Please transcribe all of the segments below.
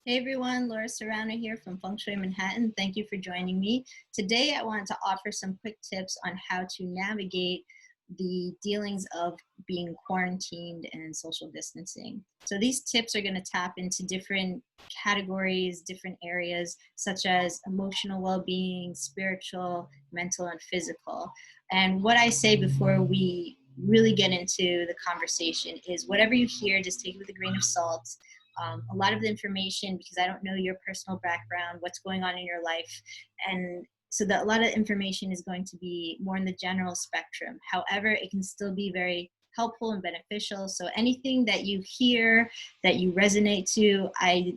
Hey everyone, Laura Cerrano here from Feng Shui Manhattan. Thank you for joining me. Today I wanted to offer some quick tips on how to navigate the dealings of being quarantined and social distancing. So these tips are going to tap into different categories, different areas, such as emotional well-being, spiritual, mental, and physical. And what I say before we really get into the conversation is whatever you hear, just take it with a grain of salt. A lot of the information, because I don't know your personal background, what's going on in your life, and so that a lot of information is going to be more in the general spectrum. However, it can still be very helpful and beneficial. So anything that you hear that you resonate to, I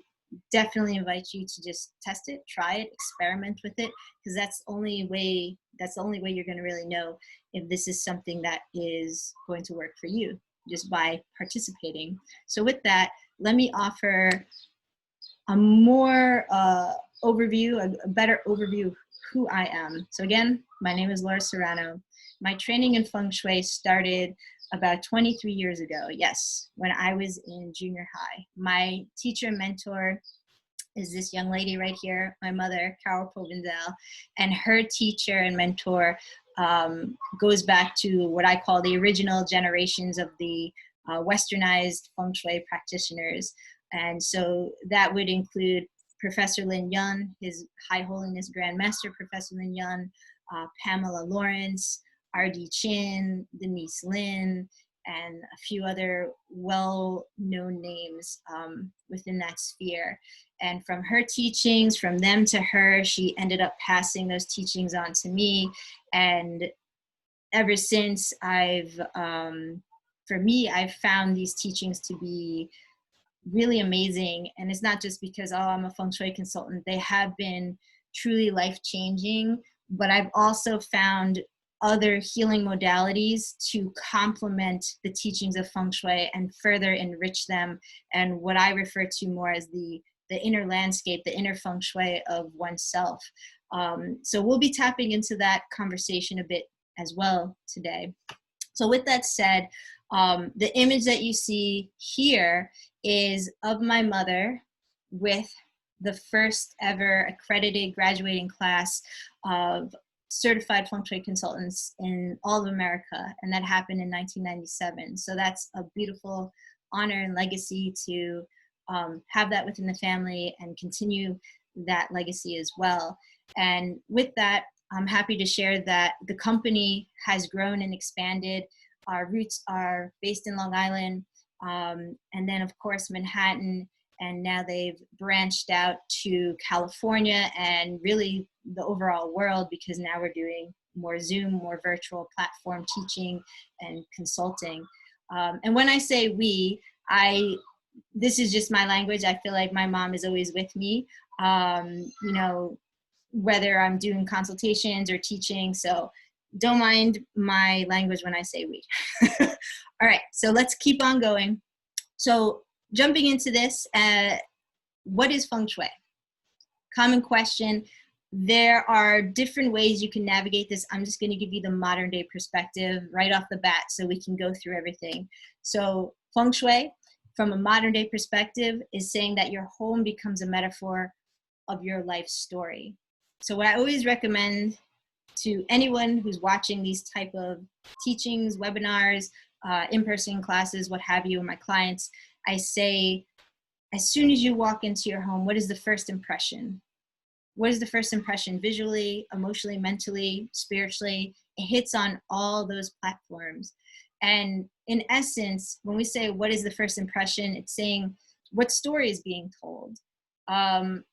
definitely invite you to just test it, try it, experiment with it, because that's the only way you're going to really know if this is something that is going to work for you, just by participating. So with that, let me offer a more overview, a better overview of who I am. So again, my name is Laura Cerrano. My training in Feng Shui started about 23 years ago. Yes, when I was in junior high. My teacher and mentor is this young lady right here, my mother, Carol Provenzal, and her teacher and mentor goes back to what I call the original generations of the westernized Feng Shui practitioners. And so that would include Professor Lin Yun, His High Holiness Grand Master Professor Lin Yun, Pamela Lawrence, R.D. Chin, Denise Lin, and a few other well-known names within that sphere. And from her teachings, from them to her, she ended up passing those teachings on to me. And ever since, for me, I've found these teachings to be really amazing. And it's not just because, oh, I'm a Feng Shui consultant. They have been truly life-changing, but I've also found other healing modalities to complement the teachings of Feng Shui and further enrich them, and what I refer to more as the inner landscape, the inner Feng Shui of oneself. So we'll be tapping into that conversation a bit as well today. So with that said, the image that you see here is of my mother with the first ever accredited graduating class of certified Feng Shui consultants in all of America, and that happened in 1997. So that's a beautiful honor and legacy to have that within the family and continue that legacy as well. And with that, I'm happy to share that the company has grown and expanded. Our roots are based in Long Island, and then of course Manhattan, and now they've branched out to California and really the overall world, because now we're doing more Zoom, more virtual platform teaching and consulting. And when I say we, this is just my language. I feel like my mom is always with me, you know, whether I'm doing consultations or teaching. So don't mind my language when I say we. All right, so let's keep on going. So jumping into this, what is Feng Shui? Common question. There are different ways you can navigate this. I'm just going to give you the modern day perspective right off the bat so we can go through everything. So Feng Shui, from a modern day perspective, is saying that your home becomes a metaphor of your life story. So what I always recommend to anyone who's watching these type of teachings, webinars, in-person classes, what have you, and my clients, I say, as soon as you walk into your home, what is the first impression? What is the first impression visually, emotionally, mentally, spiritually? It hits on all those platforms. And in essence, when we say what is the first impression, it's saying what story is being told.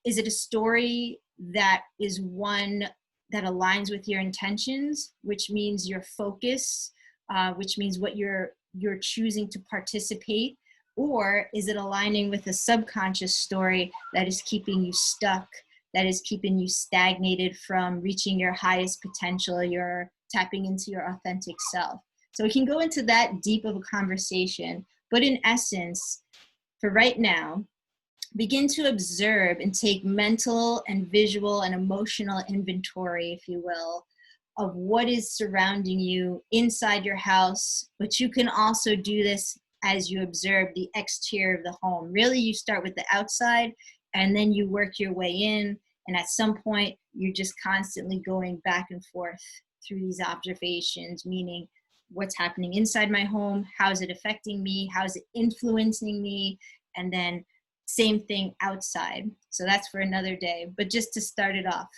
Is it a story that is one that aligns with your intentions, which means your focus, which means what you're choosing to participate? Or is it aligning with a subconscious story that is keeping you stuck, that is keeping you stagnated from reaching your highest potential, you're tapping into your authentic self? So we can go into that deep of a conversation, but in essence, for right now, begin to observe and take mental and visual and emotional inventory, if you will, of what is surrounding you inside your house. But you can also do this as you observe the exterior of the home. Really, you start with the outside and then you work your way in, and at some point you're just constantly going back and forth through these observations, meaning what's happening inside my home, how is it affecting me, how is it influencing me, and then same thing outside. So that's for another day, but just to start it off.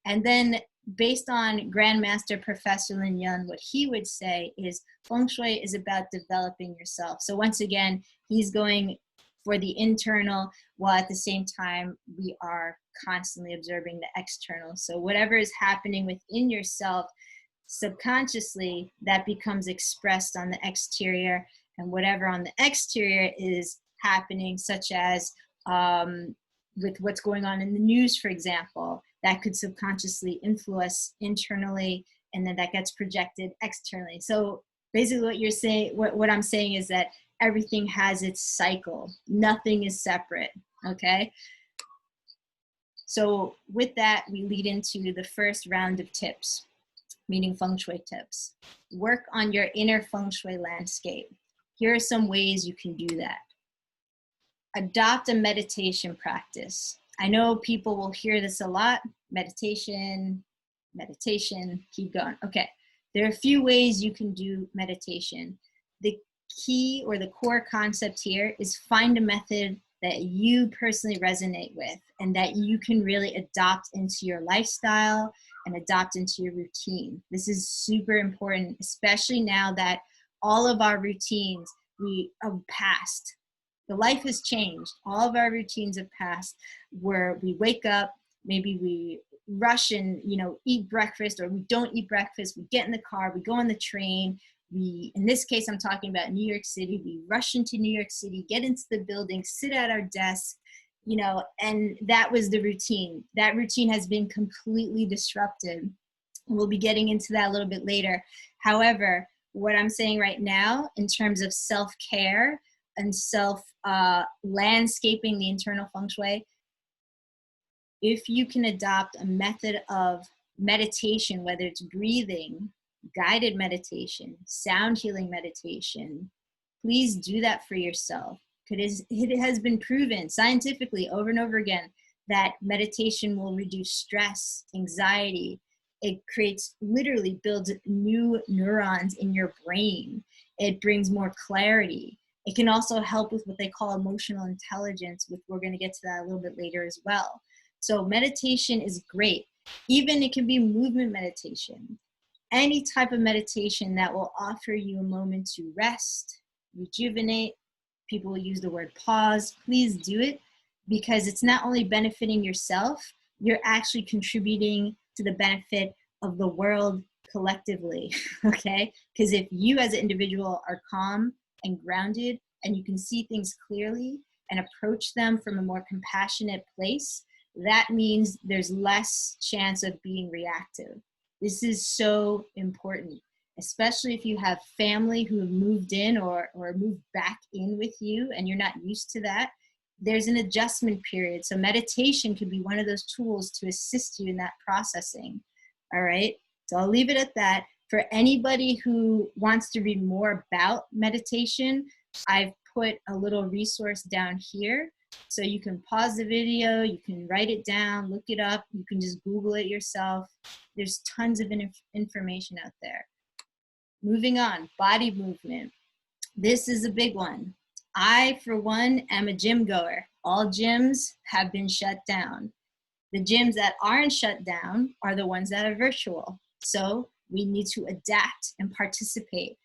And then based on Grandmaster Professor Lin Yun, what he would say is Feng Shui is about developing yourself. So once again, he's going for the internal, while at the same time, we are constantly observing the external. So whatever is happening within yourself, subconsciously, that becomes expressed on the exterior, and whatever on the exterior is happening, such as with what's going on in the news, for example, that could subconsciously influence internally, and then that gets projected externally. So basically what you're saying, what I'm saying is that everything has its cycle. Nothing is separate, okay? So with that, we lead into the first round of tips, meaning Feng Shui tips. Work on your inner Feng Shui landscape. Here are some ways you can do that. Adopt a meditation practice. I know people will hear this a lot. Meditation, meditation, keep going. Okay, there are a few ways you can do meditation. The key or the core concept here is find a method that you personally resonate with and that you can really adopt into your lifestyle and adopt into your routine. This is super important, especially now that all of our routines we have passed. The life has changed. All of our routines have passed, where we wake up, maybe we rush and eat breakfast, or we don't eat breakfast. We get in the car, we go on the train. In this case, I'm talking about New York City. We rush into New York City, get into the building, sit at our desk, and that was the routine. That routine has been completely disrupted. We'll be getting into that a little bit later. However, what I'm saying right now in terms of self-care and landscaping the internal Feng Shui, if you can adopt a method of meditation, whether it's breathing, guided meditation, sound healing meditation, please do that for yourself. Because it has been proven scientifically over and over again that meditation will reduce stress, anxiety. It literally builds new neurons in your brain. It brings more clarity. It can also help with what they call emotional intelligence, which we're going to get to that a little bit later as well. So meditation is great. Even it can be movement meditation. Any type of meditation that will offer you a moment to rest, rejuvenate. People will use the word pause. Please do it, because it's not only benefiting yourself, you're actually contributing to the benefit of the world collectively, okay? Because if you as an individual are calm and grounded and you can see things clearly and approach them from a more compassionate place, that means there's less chance of being reactive. This is so important, especially if you have family who have moved in or moved back in with you and you're not used to that. There's an adjustment period. So meditation could be one of those tools to assist you in that processing. All right. So I'll leave it at that. For anybody who wants to read more about meditation, I've put a little resource down here. So you can pause the video, you can write it down, look it up, you can just Google it yourself. There's tons of information out there. Moving on, body movement. This is a big one. I, for one, am a gym goer. All gyms have been shut down. The gyms that aren't shut down are the ones that are virtual. So we need to adapt and participate.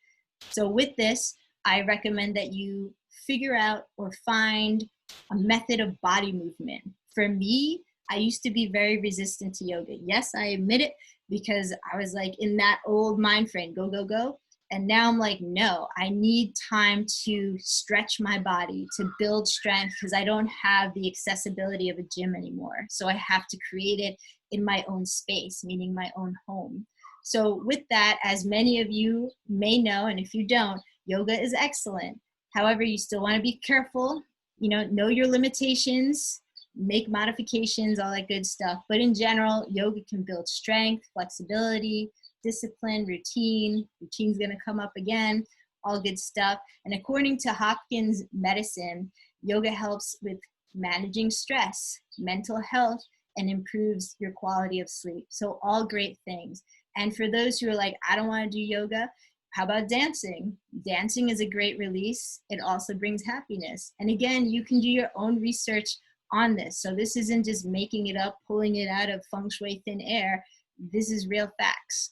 So with this, I recommend that you figure out or find a method of body movement. For me, I used to be very resistant to yoga. Yes, I admit it, because I was like in that old mind frame, go, go, go. And now I'm like, no, I need time to stretch my body, to build strength, because I don't have the accessibility of a gym anymore. So I have to create it in my own space, meaning my own home. So with that, as many of you may know, and if you don't, yoga is excellent. However, you still want to be careful, know your limitations, make modifications, all that good stuff. But in general, yoga can build strength, flexibility, discipline, routine. Routine's going to come up again, all good stuff. And according to Hopkins medicine, yoga helps with managing stress, mental health, and improves your quality of sleep. So all great things. And for those who are like, I don't want to do yoga, how about dancing? Dancing is a great release. It also brings happiness. And again, you can do your own research on this. So this isn't just making it up, pulling it out of feng shui thin air. This is real facts.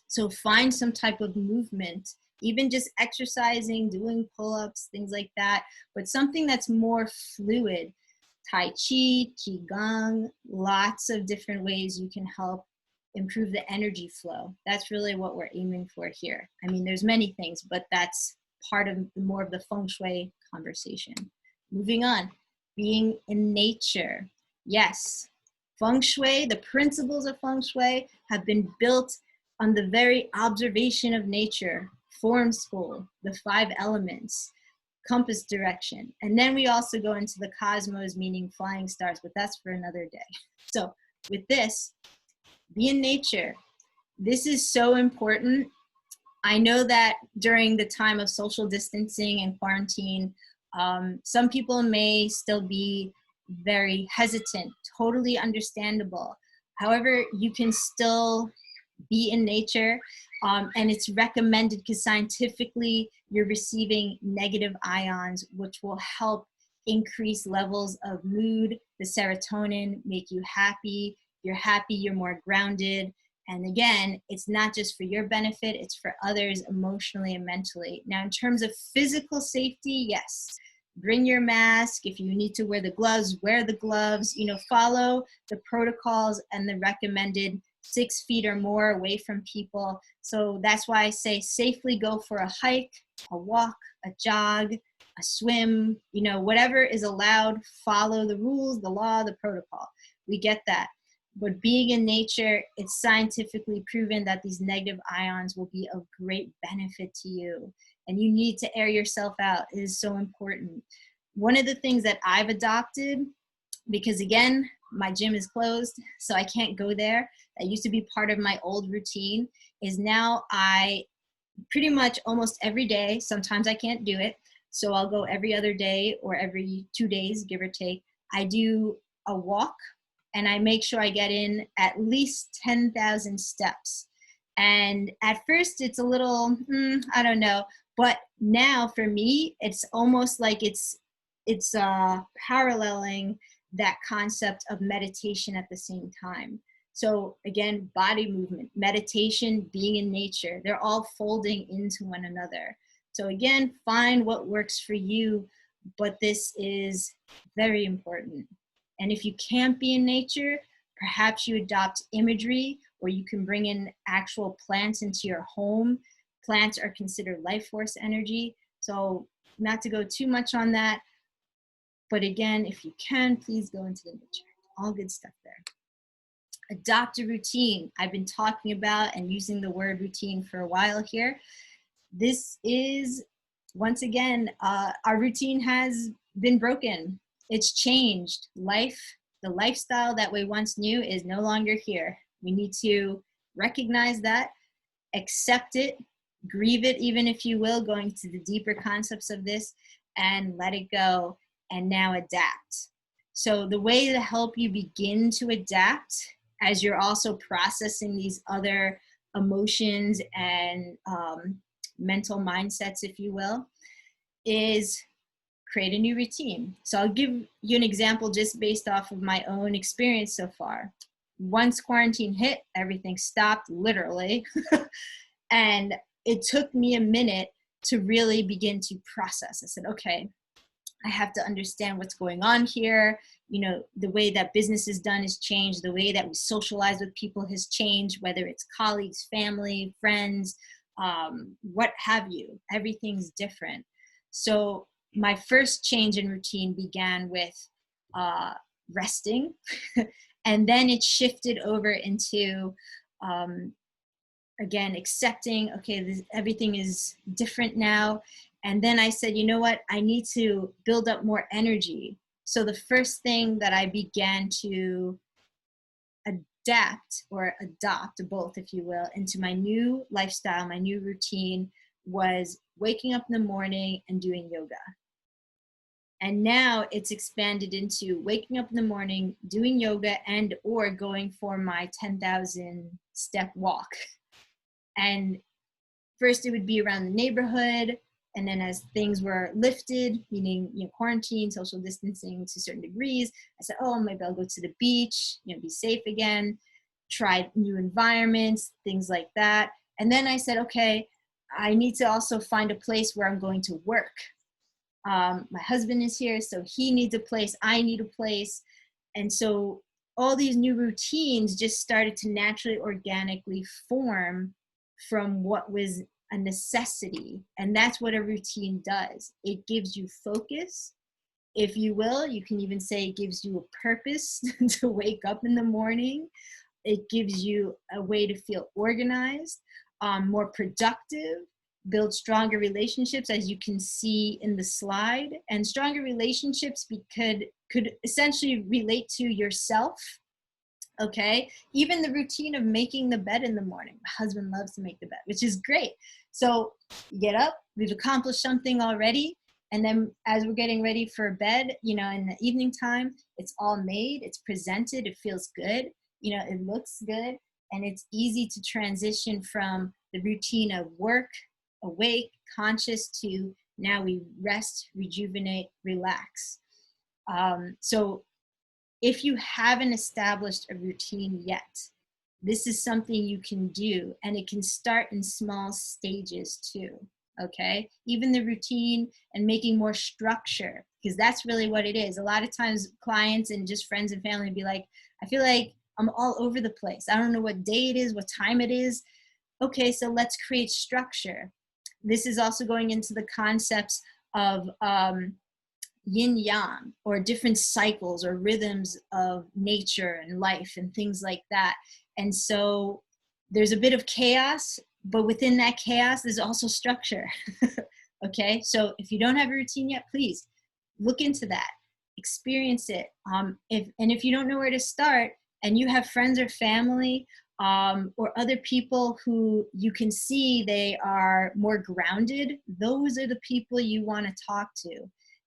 So find some type of movement, even just exercising, doing pull-ups, things like that, but something that's more fluid. Tai Chi, Qigong, lots of different ways you can help improve the energy flow. That's really what we're aiming for here. I mean, there's many things, but that's part of more of the feng shui conversation. Moving on, being in nature. Yes, feng shui, the principles of feng shui have been built on the very observation of nature, form school, the 5 elements, compass direction. And then we also go into the cosmos, meaning flying stars, but that's for another day. So with this, be in nature. This is so important. I know that during the time of social distancing and quarantine, some people may still be very hesitant, totally understandable. However, you can still be in nature, and it's recommended because scientifically you're receiving negative ions, which will help increase levels of mood, the serotonin, make you happy. You're happy, you're more grounded. And again, it's not just for your benefit, it's for others emotionally and mentally. Now, in terms of physical safety, yes, bring your mask. If you need to wear the gloves, wear the gloves. You know, follow the protocols and the recommended 6 feet or more away from people. So that's why I say safely go for a hike, a walk, a jog, a swim, you know, whatever is allowed, follow the rules, the law, the protocol. We get that. But being in nature, it's scientifically proven that these negative ions will be of great benefit to you. And you need to air yourself out. It is so important. One of the things that I've adopted, because again, my gym is closed, so I can't go there. That used to be part of my old routine, is now I pretty much almost every day, sometimes I can't do it, so I'll go every other day or every 2 days, give or take. I do a walk, and I make sure I get in at least 10,000 steps. And at first it's a little, I don't know, but now for me, it's almost like it's paralleling that concept of meditation at the same time. So again, body movement, meditation, being in nature, they're all folding into one another. So again, find what works for you, but this is very important. And if you can't be in nature, perhaps you adopt imagery, or you can bring in actual plants into your home. Plants are considered life force energy. So not to go too much on that, but again, if you can, please go into the nature. All good stuff there. Adopt a routine. I've been talking about and using the word routine for a while here. This is, once again, our routine has been broken. It's changed. Life, the lifestyle that we once knew is no longer here. We need to recognize that, accept it, grieve it, even if you will, going to the deeper concepts of this, and let it go, and now adapt. So the way to help you begin to adapt, as you're also processing these other emotions and mental mindsets, if you will, is create a new routine. So I'll give you an example just based off of my own experience so far. Once quarantine hit, everything stopped, literally. And it took me a minute to really begin to process. I said, okay, I have to understand what's going on here. You know, the way that business is done has changed. The way that we socialize with people has changed, whether it's colleagues, family, friends, what have you. Everything's different. So my first change in routine began with resting. And then it shifted over into, again, accepting, okay, everything is different now. And then I said, you know what, I need to build up more energy. So the first thing that I began to adapt or adopt, both, if you will, into my new lifestyle, my new routine, was waking up in the morning and doing yoga. And now it's expanded into waking up in the morning, doing yoga, and or going for my 10,000 step walk. And first it would be around the neighborhood. And then as things were lifted, meaning, quarantine, social distancing to certain degrees, I said, oh, maybe I'll go to the beach, be safe again, try new environments, things like that. And then I said, okay, I need to also find a place where I'm going to work. My husband is here, so he needs a place, I need a place. And so all these new routines just started to naturally, organically form from what was a necessity. And that's what a routine does. It gives you focus, if you will. You can even say it gives you a purpose to wake up in the morning. It gives you a way to feel organized, more productive, build stronger relationships, as you can see in the slide. And stronger relationships could essentially relate to yourself. Okay, even the routine of making the bed in the morning. My husband loves to make the bed, which is great. So you get up, we've accomplished something already. And then as we're getting ready for bed, in the evening time, it's all made, it's presented, it feels good, it looks good. And it's easy to transition from the routine of work, awake, conscious, to now we rest, rejuvenate, relax. So if you haven't established a routine yet, this is something you can do, and it can start in small stages too, okay? Even the routine and making more structure, because that's really what it is. A lot of times clients and just friends and family be like, I feel like I'm all over the place. I don't know what day it is, what time it is. Okay, so let's create structure. This is also going into the concepts of yin yang, or different cycles or rhythms of nature and life and things like that. And so there's a bit of chaos, but within that chaos, there's also structure. Okay, so if you don't have a routine yet, please look into that, experience it. If you don't know where to start, and you have friends or family or other people who you can see they are more grounded, those are the people you want to talk to.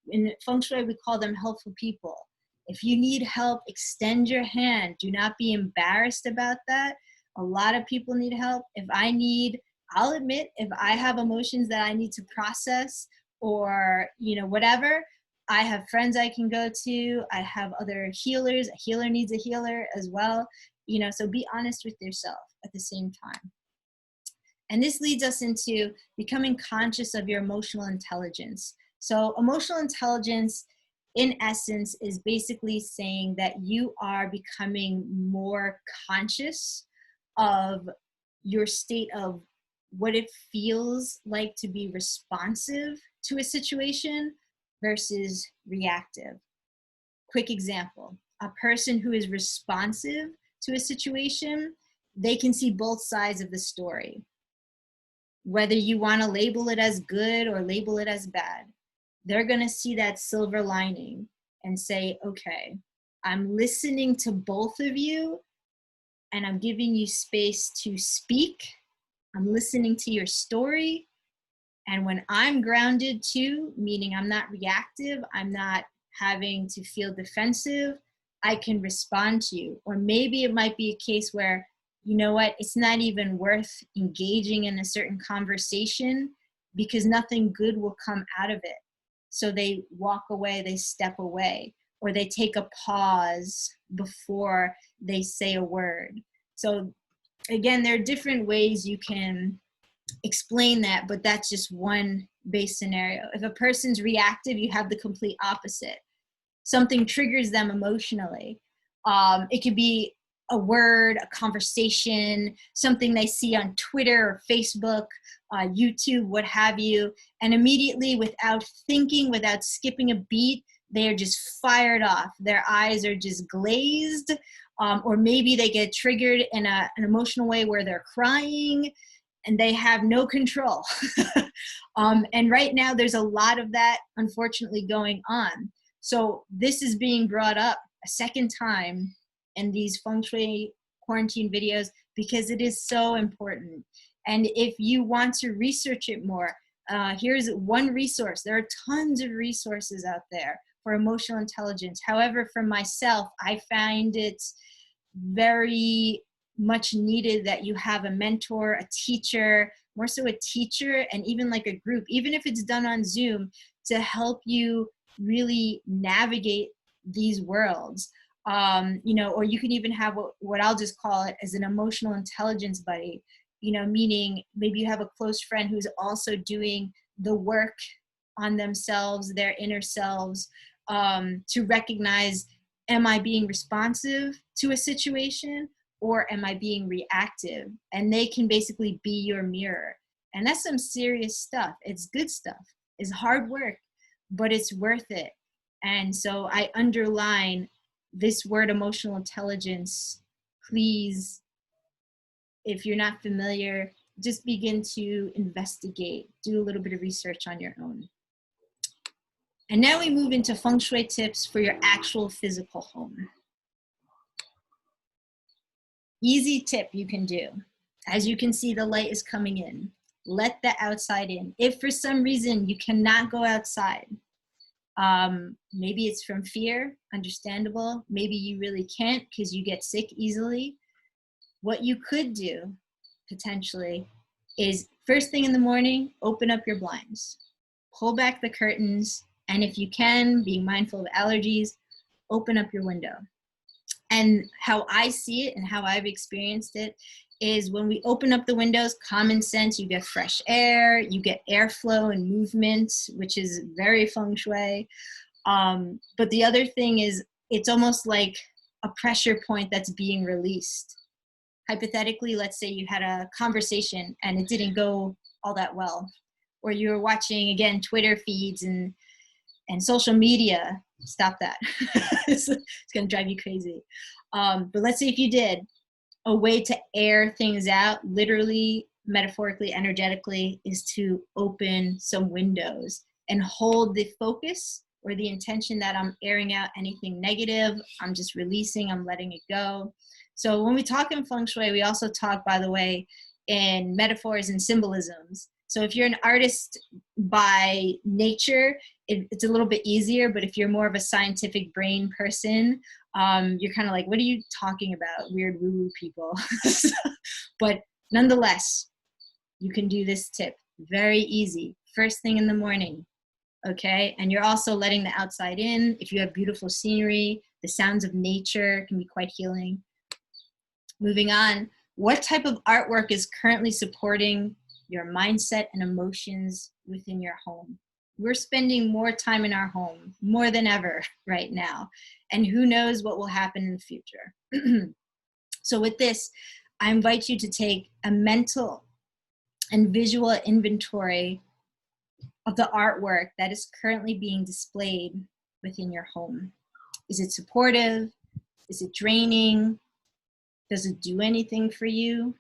In Feng Shui, we call them helpful people. If you need help, extend your hand. Do not be embarrassed about that. A lot of people need help. I'll admit, if I have emotions that I need to process, or, whatever, I have friends I can go to. I have other healers. A healer needs a healer as well. So be honest with yourself at the same time. And this leads us into becoming conscious of your emotional intelligence. So emotional intelligence, in essence, is basically saying that you are becoming more conscious of your state of what it feels like to be responsive to a situation versus reactive. Quick example, a person who is responsive to a situation, they can see both sides of the story. Whether you want to label it as good or label it as bad, they're going to see that silver lining and say, okay, I'm listening to both of you and I'm giving you space to speak. I'm listening to your story. And when I'm grounded too, meaning I'm not reactive, I'm not having to feel defensive, I can respond to you. Or maybe it might be a case where, you know what, it's not even worth engaging in a certain conversation because nothing good will come out of it. So they walk away, they step away, or they take a pause before they say a word. So again, there are different ways you can explain that, but that's just one base scenario. If a person's reactive, you have the complete opposite. Something triggers them emotionally. It could be a word, a conversation, something they see on Twitter or Facebook, YouTube, what have you, and immediately, without thinking, without skipping a beat, they are just fired off. Their eyes are just glazed, or maybe they get triggered in an emotional way where they're crying and they have no control. And right now there's a lot of that, unfortunately, going on. So this is being brought up a second time in these Feng Shui quarantine videos because it is so important. And if you want to research it more, Here's one resource. There are tons of resources out there for emotional intelligence. However, for myself, I find it very much needed that you have a mentor, a teacher, more so a teacher, and even like a group, even if it's done on Zoom, to help you really navigate these worlds. You know, or you can even have what I'll just call it as an emotional intelligence buddy, you know, meaning maybe you have a close friend who's also doing the work on themselves, their inner selves, to recognize, am I being responsive to a situation or am I being reactive? And they can basically be your mirror. And that's some serious stuff. It's good stuff. It's hard work, but it's worth it. And so I underline this word emotional intelligence. Please, if you're not familiar, just begin to investigate, do a little bit of research on your own. And now we move into Feng Shui tips for your actual physical home. Easy tip you can do. As you can see, the light is coming in. Let the outside in. If for some reason you cannot go outside, maybe it's from fear, understandable. Maybe you really can't because you get sick easily. What you could do, potentially, is first thing in the morning, open up your blinds. Pull back the curtains, and if you can, being mindful of allergies, open up your window. And how I see it and how I've experienced it is when we open up the windows, common sense, you get fresh air, you get airflow and movement, which is very feng shui. But the other thing is it's almost like a pressure point that's being released. Hypothetically, let's say you had a conversation and it didn't go all that well, or you were watching, again, Twitter feeds and social media. Stop that. It's going to drive you crazy. But let's say if you did, a way to air things out, literally, metaphorically, energetically, is to open some windows and hold the focus or the intention that I'm airing out anything negative. I'm just releasing, I'm letting it go. So when we talk in Feng Shui, we also talk, by the way, in metaphors and symbolisms. So if you're an artist by nature, it's a little bit easier, but if you're more of a scientific brain person, you're kind of like, what are you talking about, weird woo-woo people? But nonetheless, you can do this tip. Very easy. First thing in the morning, okay? And you're also letting the outside in. If you have beautiful scenery, the sounds of nature can be quite healing. Moving on, what type of artwork is currently supporting your mindset and emotions within your home? We're spending more time in our home, more than ever right now. And who knows what will happen in the future. So with this, I invite you to take a mental and visual inventory of the artwork that is currently being displayed within your home. Is it supportive? Is it draining? Does it do anything for you?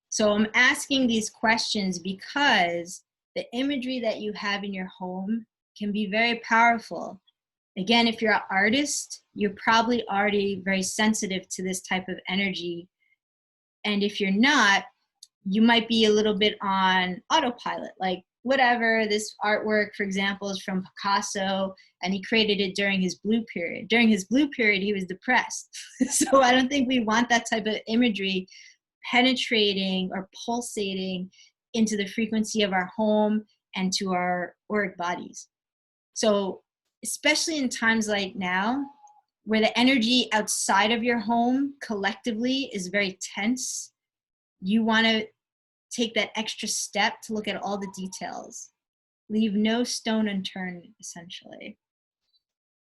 So I'm asking these questions because the imagery that you have in your home can be very powerful. Again, if you're an artist, you're probably already very sensitive to this type of energy. And if you're not, you might be a little bit on autopilot, like whatever, this artwork, for example, is from Picasso, and he created it during his blue period. During his blue period, he was depressed. So I don't think we want that type of imagery penetrating or pulsating into the frequency of our home and to our auric bodies. So especially in times like now, where the energy outside of your home collectively is very tense, you want to take that extra step to look at all the details. Leave no stone unturned, essentially.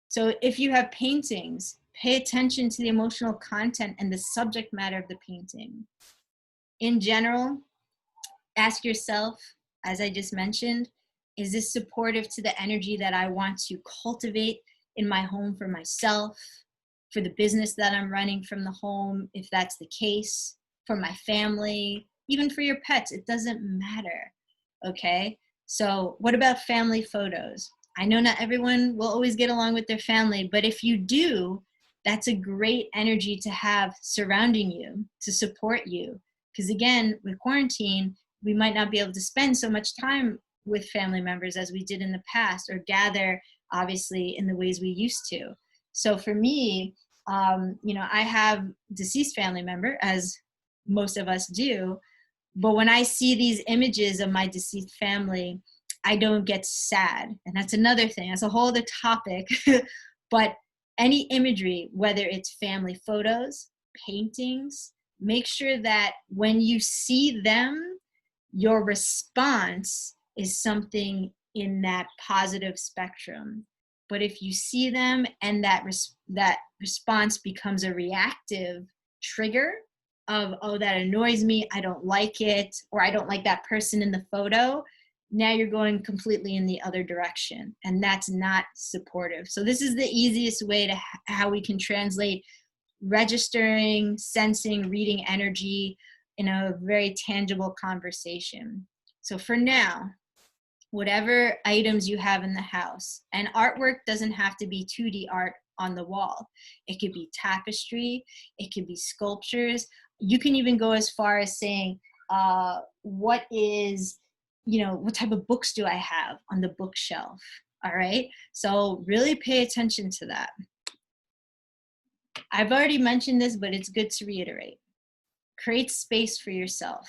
So if you have paintings, pay attention to the emotional content and the subject matter of the painting. In general, ask yourself, as I just mentioned, is this supportive to the energy that I want to cultivate in my home for myself, for the business that I'm running from the home, if that's the case, for my family, even for your pets? It doesn't matter, okay? So what about family photos? I know not everyone will always get along with their family, but if you do, that's a great energy to have surrounding you, to support you. Because again, with quarantine, we might not be able to spend so much time with family members as we did in the past, or gather, obviously, in the ways we used to. So for me, you know, I have deceased family member, as most of us do, but when I see these images of my deceased family, I don't get sad. And that's another thing. That's a whole other topic. But any imagery, whether it's family photos, paintings, make sure that when you see them, your response is something in that positive spectrum. But if you see them and that response becomes a reactive trigger of, oh, that annoys me, I don't like it, or I don't like that person in the photo, now you're going completely in the other direction, and that's not supportive. So this is the easiest way to how we can translate registering, sensing, reading energy in a very tangible conversation. So for now, whatever items you have in the house, and artwork doesn't have to be 2D art on the wall. It could be tapestry, it could be sculptures. You can even go as far as saying, what is, you know, what type of books do I have on the bookshelf? All right. So really pay attention to that. I've already mentioned this, but it's good to reiterate. Create space for yourself.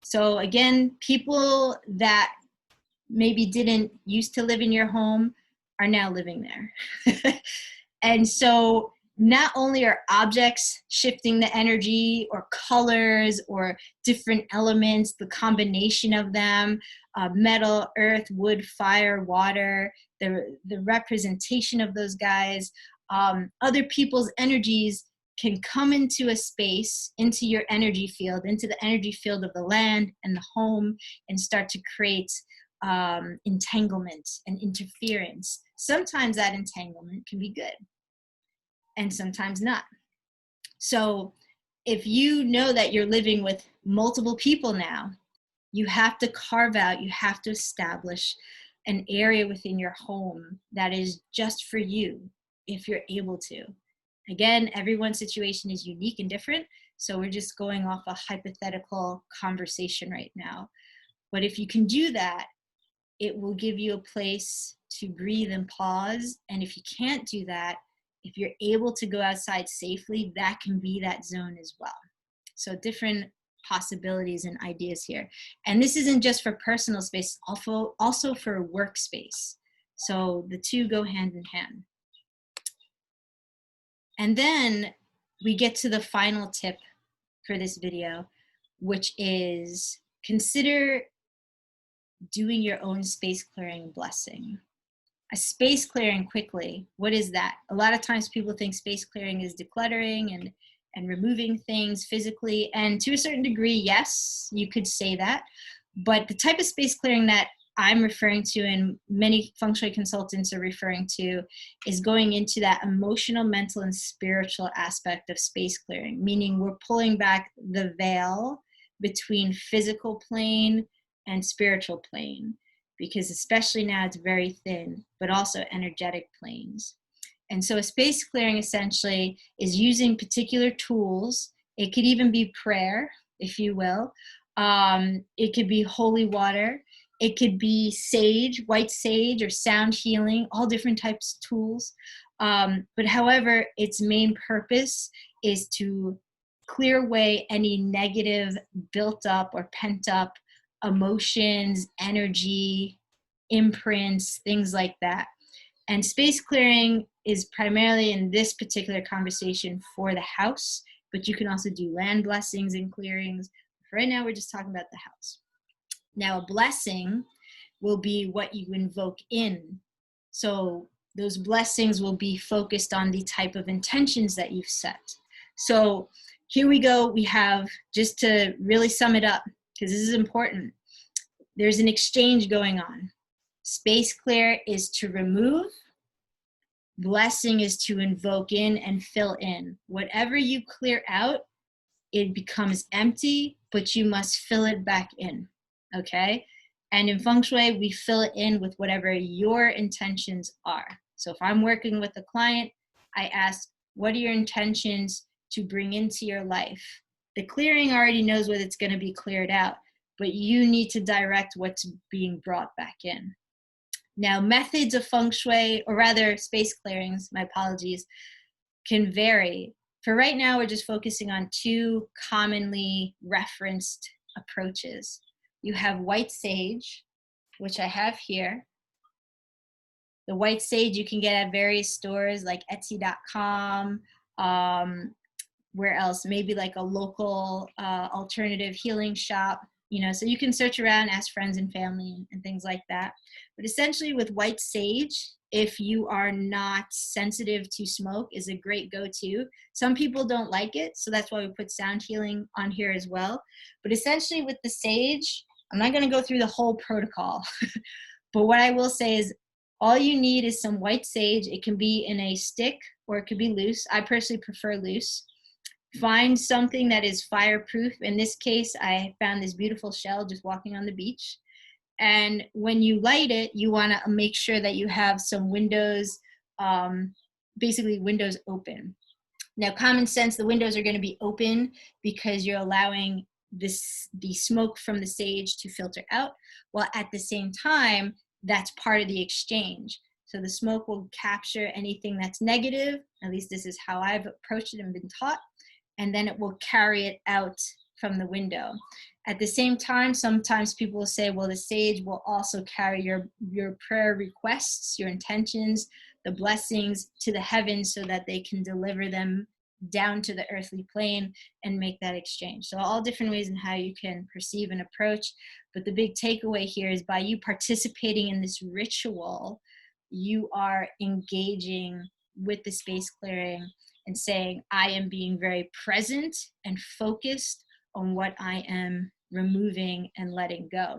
So again, people that maybe didn't used to live in your home are now living there. And so not only are objects shifting the energy, or colors, or different elements, the combination of them, metal, earth, wood, fire, water, the representation of those guys, other people's energies can come into a space, into your energy field, into the energy field of the land and the home, and start to create entanglement and interference. Sometimes that entanglement can be good, and sometimes not. So if you know that you're living with multiple people now, you have to carve out, you have to establish an area within your home that is just for you, if you're able to. Again, everyone's situation is unique and different, so we're just going off a hypothetical conversation right now. But if you can do that, it will give you a place to breathe and pause. And if you can't do that, if you're able to go outside safely, that can be that zone as well. So different possibilities and ideas here. And this isn't just for personal space, also for workspace. So the two go hand in hand. And then we get to the final tip for this video, which is consider doing your own space clearing blessing. A space clearing quickly, what is that? A lot of times people think space clearing is decluttering and removing things physically. And to a certain degree, yes, you could say that. But the type of space clearing that I'm referring to, and many Feng Shui consultants are referring to, is going into that emotional, mental, and spiritual aspect of space clearing, meaning we're pulling back the veil between physical plane and spiritual plane, because especially now it's very thin, but also energetic planes. And so a space clearing essentially is using particular tools. It could even be prayer, if you will. It could be holy water. It could be sage, white sage, or sound healing, all different types of tools. But however, its main purpose is to clear away any negative, built up or pent up emotions, energy, imprints, things like that. And space clearing is primarily in this particular conversation for the house, but you can also do land blessings and clearings. For right now, we're just talking about the house. Now, a blessing will be what you invoke in. So those blessings will be focused on the type of intentions that you've set. So here we go. We have, just to really sum it up, because this is important, there's an exchange going on. Space clear is to remove. Blessing is to invoke in and fill in. Whatever you clear out, it becomes empty, but you must fill it back in, okay? And in Feng Shui, we fill it in with whatever your intentions are. So if I'm working with a client, I ask, what are your intentions to bring into your life? The clearing already knows what it's going to be cleared out, but you need to direct what's being brought back in. Now, methods of feng shui, or rather space clearings, my apologies, can vary. For right now, we're just focusing on two commonly referenced approaches. You have white sage, which I have here. The white sage you can get at various stores like Etsy.com, where else? Maybe like a local alternative healing shop, you know, so you can search around, ask friends and family and things like that. But essentially with white sage, if you are not sensitive to smoke, is a great go-to. Some people don't like it, so that's why we put sound healing on here as well. But essentially with the sage, I'm not going to go through the whole protocol, but what I will say is all you need is some white sage. It can be in a stick or it could be loose. I personally prefer loose. Find something that is fireproof. In this case, I found this beautiful shell just walking on the beach. And when you light it, you want to make sure that you have some windows, basically windows open. Now, common sense, the windows are going to be open because you're allowing the smoke from the sage to filter out, while at the same time, that's part of the exchange. So the smoke will capture anything that's negative, at least this is how I've approached it and been taught, and then it will carry it out from the window. At the same time, sometimes people will say, well, the sage will also carry your prayer requests, your intentions, the blessings to the heavens so that they can deliver them down to the earthly plane and make that exchange. So all different ways in how you can perceive and approach. But the big takeaway here is by you participating in this ritual, you are engaging with the space clearing and saying, I am being very present and focused on what I am removing and letting go.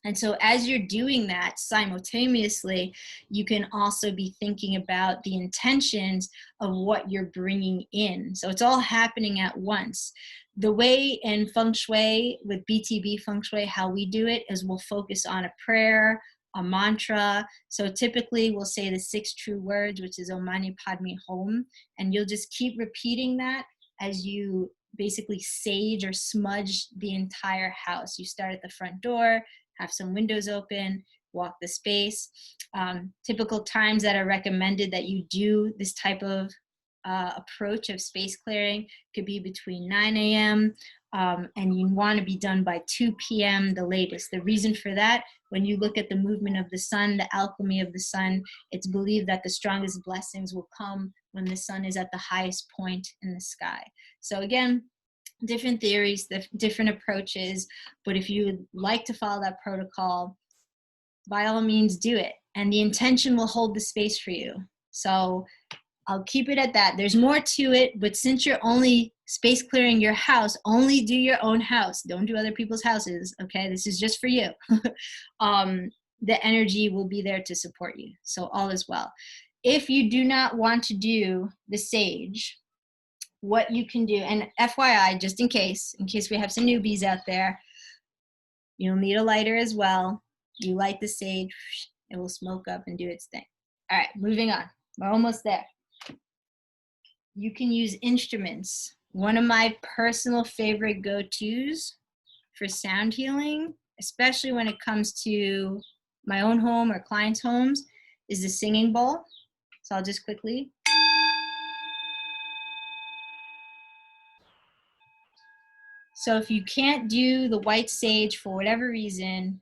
And so as you're doing that simultaneously, you can also be thinking about the intentions of what you're bringing in. So it's all happening at once. The way in Feng Shui, with BTB Feng Shui, how we do it is we'll focus on a prayer, a mantra. So typically we'll say the 6 true words, which is Om Mani Padme Hum, and you'll just keep repeating that as you basically sage or smudge the entire house. You start at the front door, have some windows open, walk the space. Typical times that are recommended that you do this type of approach of space clearing could be between 9 a.m. And you want to be done by 2 p.m. the latest. The reason for that, when you look at the movement of the sun, the alchemy of the sun, it's believed that the strongest blessings will come when the sun is at the highest point in the sky. So again, different theories, different approaches, but if you would like to follow that protocol, by all means do it. And the intention will hold the space for you. So I'll keep it at that. There's more to it, but since you're only space clearing your house, only do your own house. Don't do other people's houses, okay? This is just for you. The energy will be there to support you. So all is well. If you do not want to do the sage, what you can do, and FYI, just in case we have some newbies out there, you'll need a lighter as well. You light the sage, it will smoke up and do its thing. All right, moving on. We're almost there. You can use instruments. One of my personal favorite go-tos for sound healing, especially when it comes to my own home or clients' homes, is the singing bowl. So I'll just quickly. So if you can't do the white sage for whatever reason,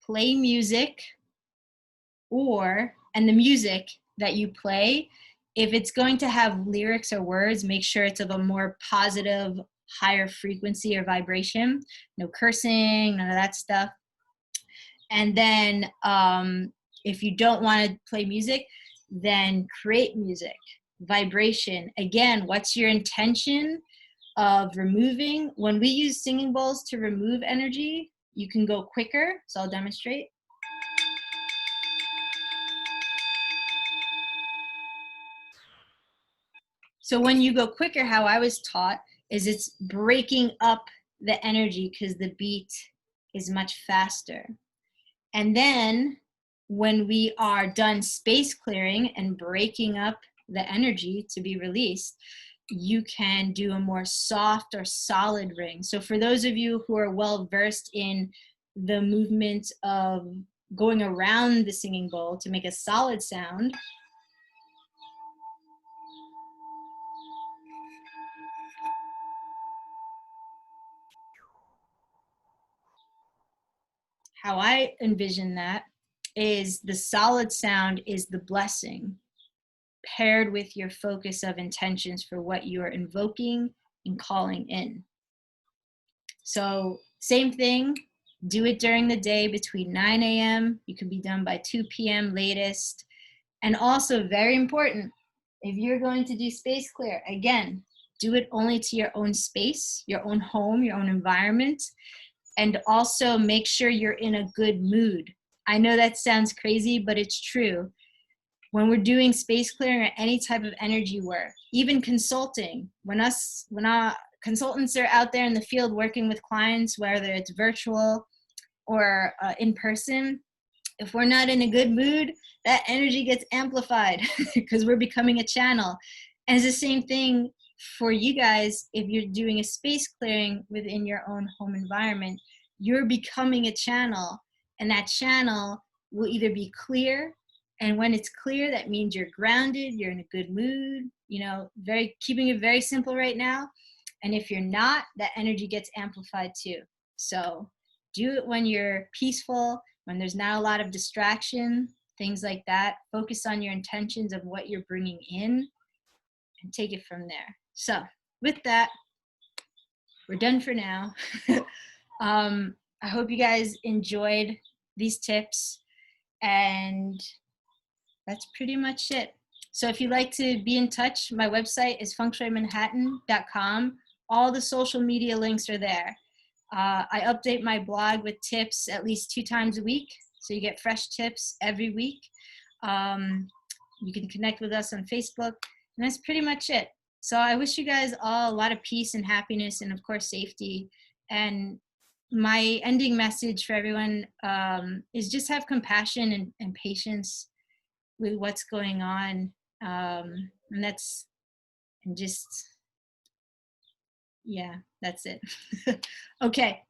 play music, and the music that you play, if it's going to have lyrics or words, make sure it's of a more positive, higher frequency or vibration. No cursing, none of that stuff. And then if you don't want to play music, then create music, vibration. Again, what's your intention of removing? When we use singing bowls to remove energy, you can go quicker. So I'll demonstrate. So when you go quicker, how I was taught is it's breaking up the energy because the beat is much faster. And then when we are done space clearing and breaking up the energy to be released, you can do a more soft or solid ring. So for those of you who are well versed in the movement of going around the singing bowl to make a solid sound, how I envision that is the solid sound is the blessing paired with your focus of intentions for what you are invoking and calling in. So same thing, do it during the day between 9 a.m. You can be done by 2 p.m. latest. And also very important, if you're going to do space clear, again, do it only to your own space, your own home, your own environment. And also make sure you're in a good mood. I know that sounds crazy, but it's true. When we're doing space clearing or any type of energy work, even consulting, when our consultants are out there in the field working with clients, whether it's virtual or in person, if we're not in a good mood, that energy gets amplified because we're becoming a channel. And it's the same thing for you guys. If you're doing a space clearing within your own home environment, you're becoming a channel, and that channel will either be clear, and when it's clear, that means you're grounded, you're in a good mood, you know, keeping it very simple right now. And if you're not, that energy gets amplified too. So do it when you're peaceful, when there's not a lot of distraction, things like that. Focus on your intentions of what you're bringing in and take it from there. So with that, we're done for now. I hope you guys enjoyed these tips, and that's pretty much it. So if you'd like to be in touch, my website is fengshuimanhattan.com. All the social media links are there. I update my blog with tips at least 2 times a week, so you get fresh tips every week. You can connect with us on Facebook, and that's pretty much it. So I wish you guys all a lot of peace and happiness, and of course safety. And my ending message for everyone is just have compassion and patience with what's going on. And yeah, that's it. Okay.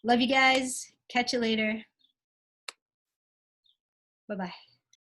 Love you guys. Catch you later. Bye-bye.